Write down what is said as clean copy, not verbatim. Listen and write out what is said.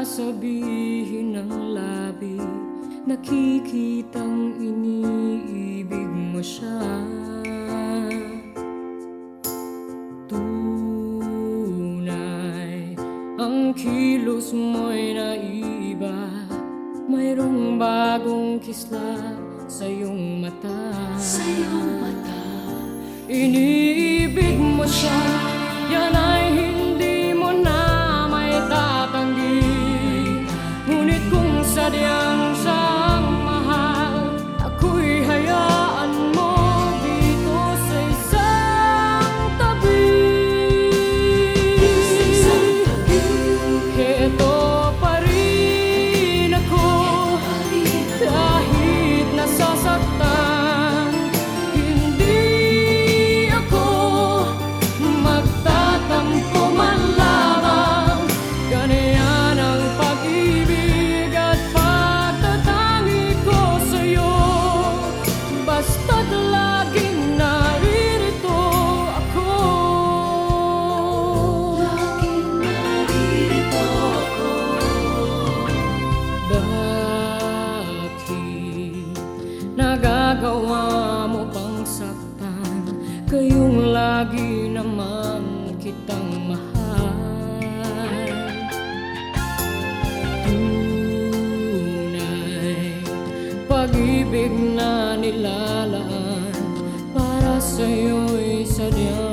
sasabihin ng labi, nakikitang iniibig mo siya. Tunay, ang kilos mo'y naiba, mayroong bagong kisla sa iyong mata. Iniibig mo siya, yan ay hindi mo na may tatanggi. Ngunit kung sadyang siyang mahal, ako'y hayaan mo dito sa isang tabi. Heto pa rin ako, kahit nasasaktan. Hindi ako magtatampo man lamang. Ganyan ang pag-ibig at pagtatangi ko sa'yo, basta't laging naririto ako. Bakit nagagawa mo pang saktan, kayong lagi naman kitang mahal? Tunay, pag-ibig na nilalaan para sa'yo'y sadyang